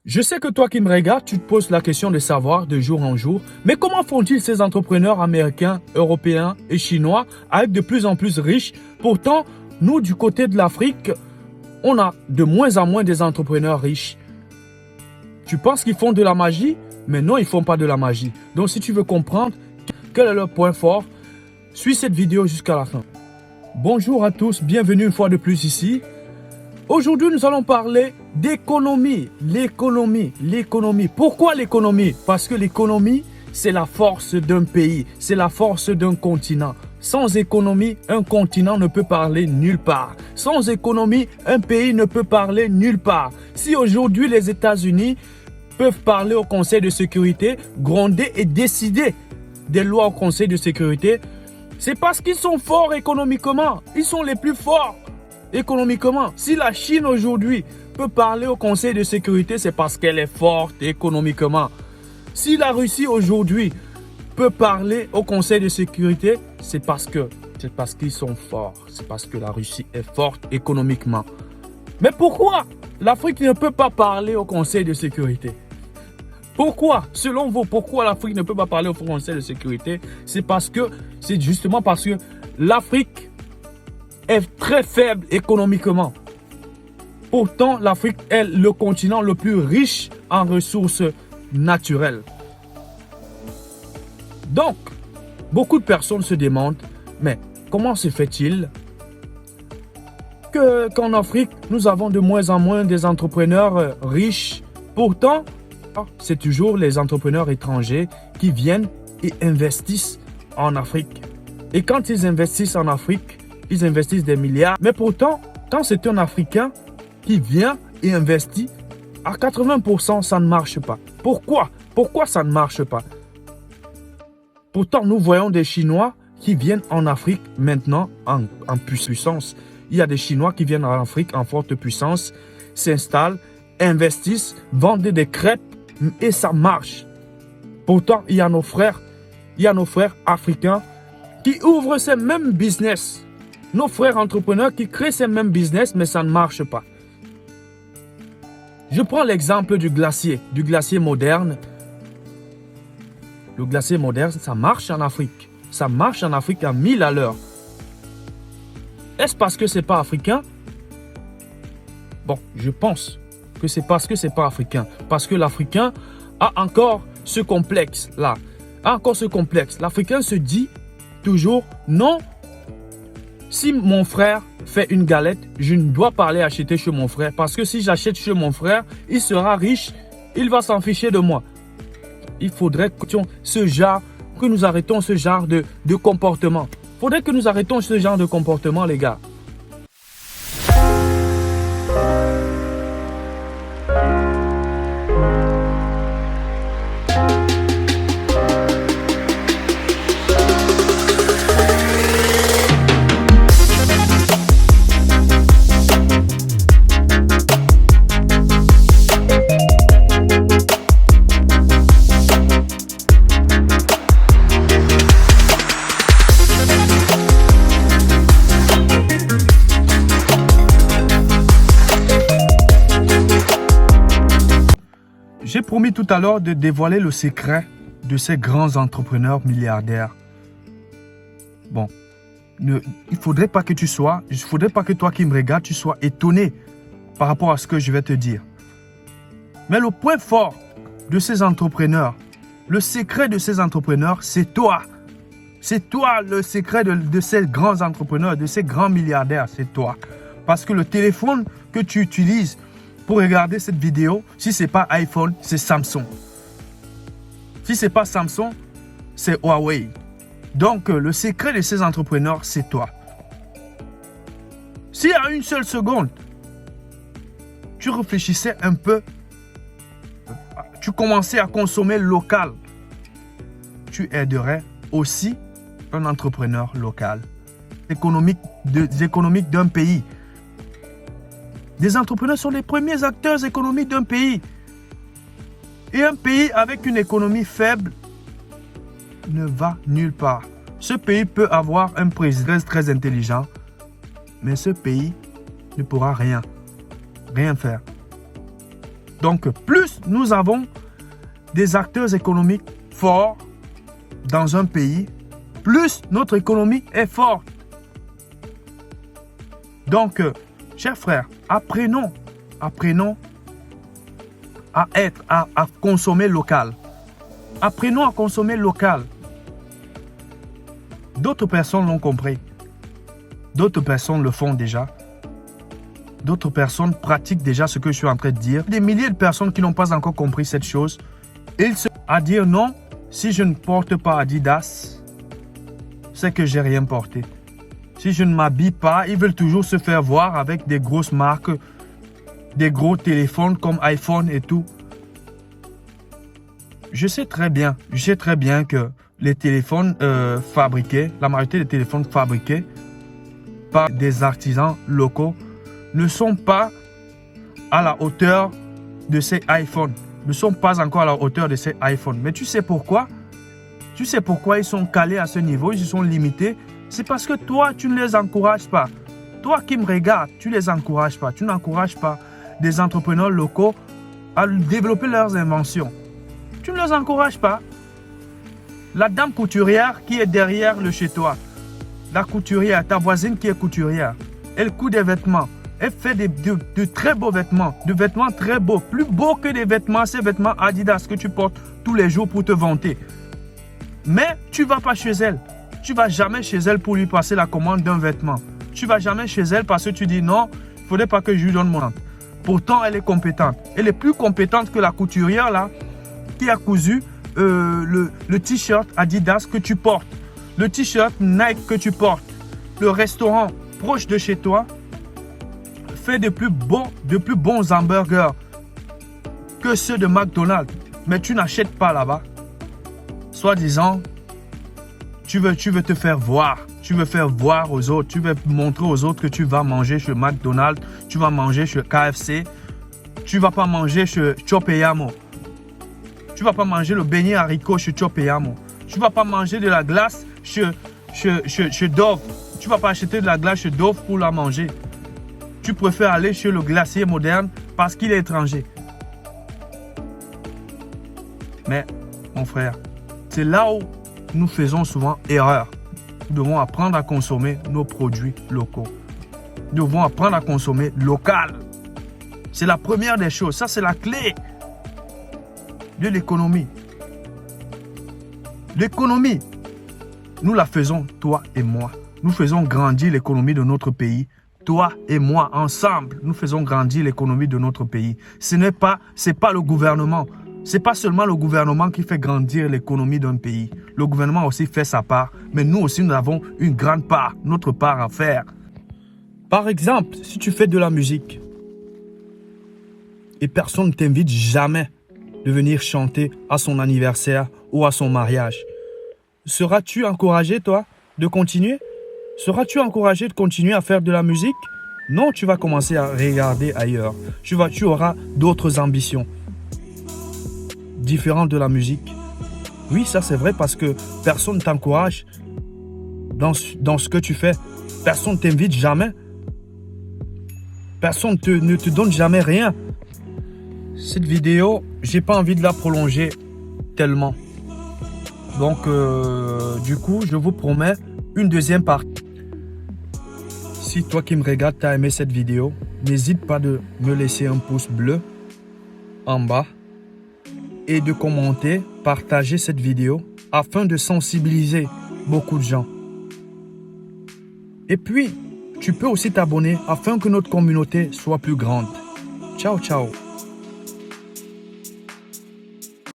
Je sais que toi qui me regardes, tu te poses la question de savoir de jour en jour, mais comment font-ils ces entrepreneurs américains, européens et chinois à être de plus en plus riches? Pourtant, nous, du côté de l'Afrique, on a de moins en moins des entrepreneurs riches. Tu penses qu'ils font de la magie? Mais non, ils ne font pas de la magie. Donc, si tu veux comprendre quel est leur point fort, suis cette vidéo jusqu'à la fin. Bonjour à tous, bienvenue une fois de plus ici. Aujourd'hui, nous allons parler d'économie. L'économie. Pourquoi l'économie? Parce que l'économie, c'est la force d'un pays, c'est la force d'un continent. Sans économie, un continent ne peut parler nulle part. Sans économie, un pays ne peut parler nulle part. Si aujourd'hui les États-Unis peuvent parler au Conseil de sécurité, gronder et décider des lois au Conseil de sécurité, c'est parce qu'ils sont forts économiquement. Ils sont les plus forts économiquement. Si la Chine aujourd'hui peut parler au Conseil de sécurité, c'est parce qu'elle est forte économiquement. Si la Russie aujourd'hui peut parler au Conseil de sécurité, c'est parce qu'ils sont forts. C'est parce que la Russie est forte économiquement. Mais pourquoi l'Afrique ne peut pas parler au Conseil de sécurité? Pourquoi, selon vous, pourquoi l'Afrique ne peut pas parler au Conseil de sécurité? C'est justement parce que l'Afrique est très faible économiquement. Pourtant, l'Afrique est le continent le plus riche en ressources naturelles. Donc, beaucoup de personnes se demandent, mais comment se fait-il qu'en Afrique, nous avons de moins en moins des entrepreneurs riches? Pourtant, c'est toujours les entrepreneurs étrangers qui viennent et investissent en Afrique. Et quand ils investissent en Afrique, ils investissent des milliards. Mais pourtant, quand c'est un Africain qui vient et investit, à 80%, ça ne marche pas. Pourquoi? Pourquoi ça ne marche pas? Pourtant, nous voyons des Chinois qui viennent en Afrique maintenant en puissance. Il y a des Chinois qui viennent en Afrique en forte puissance, s'installent, investissent, vendent des crêpes et ça marche. Pourtant, il y a nos frères africains qui ouvrent ces mêmes business. Nos frères entrepreneurs qui créent ces mêmes business, mais ça ne marche pas. Je prends l'exemple du glacier moderne. Le glacier moderne, ça marche en Afrique. Ça marche en Afrique à 1000 à l'heure. Est-ce parce que ce n'est pas africain? Bon, je pense que c'est parce que ce n'est pas africain. Parce que l'Africain a encore ce complexe-là. L'Africain se dit toujours non. Si mon frère fait une galette, je ne dois pas aller acheter chez mon frère. Parce que si j'achète chez mon frère, il sera riche, il va s'en ficher de moi. Il faudrait que nous arrêtons ce genre de comportement. Il faudrait que nous arrêtons ce genre de comportement, les gars. J'ai promis tout à l'heure de dévoiler le secret de ces grands entrepreneurs milliardaires. Bon, il ne faudrait pas que toi qui me regardes, tu sois étonné par rapport à ce que je vais te dire. Mais le point fort de ces entrepreneurs, le secret de ces entrepreneurs, c'est toi. C'est toi le secret de ces grands entrepreneurs, de ces grands milliardaires, c'est toi. Parce que le téléphone que tu utilises pour regarder cette vidéo, si ce n'est pas iPhone, c'est Samsung. Si ce n'est pas Samsung, c'est Huawei. Donc, le secret de ces entrepreneurs, c'est toi. Si à une seule seconde, tu réfléchissais un peu, tu commençais à consommer local, tu aiderais aussi un entrepreneur local, économique d'un pays. Des entrepreneurs sont les premiers acteurs économiques d'un pays. Et un pays avec une économie faible ne va nulle part. Ce pays peut avoir un président très intelligent, mais ce pays ne pourra rien faire. Donc, plus nous avons des acteurs économiques forts dans un pays, plus notre économie est forte. Donc, chers frères, apprenons à consommer local. Apprenons à consommer local. D'autres personnes l'ont compris. D'autres personnes le font déjà. D'autres personnes pratiquent déjà ce que je suis en train de dire. Des milliers de personnes qui n'ont pas encore compris cette chose. Ils se à dire non, si je ne porte pas Adidas, c'est que j'ai rien porté. Si je ne m'habille pas, ils veulent toujours se faire voir avec des grosses marques, des gros téléphones comme iPhone et tout. Je sais très bien que les téléphones fabriqués, la majorité des téléphones fabriqués par des artisans locaux ne sont pas à la hauteur de ces iPhones. Ne sont pas encore à la hauteur de ces iPhones. Mais tu sais pourquoi? Tu sais pourquoi ils sont calés à ce niveau, ils sont limités? C'est parce que toi, tu ne les encourages pas. Toi qui me regardes, tu ne les encourages pas. Tu n'encourages pas des entrepreneurs locaux à développer leurs inventions. Tu ne les encourages pas. La dame couturière qui est derrière le chez toi, la couturière, ta voisine qui est couturière, elle coud des vêtements. Elle fait de très beaux vêtements, de vêtements très beaux, plus beaux que des vêtements, ces vêtements Adidas que tu portes tous les jours pour te vanter. Mais tu ne vas pas chez elle. Tu ne vas jamais chez elle pour lui passer la commande d'un vêtement. Tu ne vas jamais chez elle parce que tu dis non, il ne faudrait pas que je lui donne mon nom. Pourtant, elle est compétente. Elle est plus compétente que la couturière là, qui a cousu le t-shirt Adidas que tu portes. Le t-shirt Nike que tu portes. Le restaurant proche de chez toi fait de plus bons hamburgers que ceux de McDonald's. Mais tu n'achètes pas là-bas. Soi-disant, tu veux te faire voir. Tu veux faire voir aux autres. Tu veux montrer aux autres que tu vas manger chez McDonald's. Tu vas manger chez KFC. Tu ne vas pas manger chez Chopeyamo. Tu ne vas pas manger le beignet haricot chez Chopeyamo. Tu ne vas pas manger de la glace chez Dove. Tu ne vas pas acheter de la glace chez Dove pour la manger. Tu préfères aller chez le glacier moderne parce qu'il est étranger. Mais, mon frère, c'est là où nous faisons souvent erreur. Nous devons apprendre à consommer nos produits locaux. Nous devons apprendre à consommer local. C'est la première des choses. Ça, c'est la clé de l'économie. L'économie, nous la faisons, toi et moi. Nous faisons grandir l'économie de notre pays. Toi et moi, ensemble, nous faisons grandir l'économie de notre pays. C'est pas le gouvernement. Ce n'est pas seulement le gouvernement qui fait grandir l'économie d'un pays. Le gouvernement aussi fait sa part, mais nous aussi, nous avons une grande part, notre part à faire. Par exemple, si tu fais de la musique et personne ne t'invite jamais de venir chanter à son anniversaire ou à son mariage, seras-tu encouragé, toi, de continuer? Seras-tu encouragé de continuer à faire de la musique? Non, tu vas commencer à regarder ailleurs. Tu auras d'autres ambitions différentes de la musique. Oui, ça c'est vrai parce que personne ne t'encourage dans ce que tu fais. Personne ne t'invite jamais. Personne ne te donne jamais rien. Cette vidéo, j'ai pas envie de la prolonger tellement. Donc, du coup, je vous promets une deuxième partie. Si toi qui me regardes, tu as aimé cette vidéo, n'hésite pas de me laisser un pouce bleu en bas et de commenter, partager cette vidéo afin de sensibiliser beaucoup de gens. Et puis, tu peux aussi t'abonner afin que notre communauté soit plus grande. Ciao, ciao.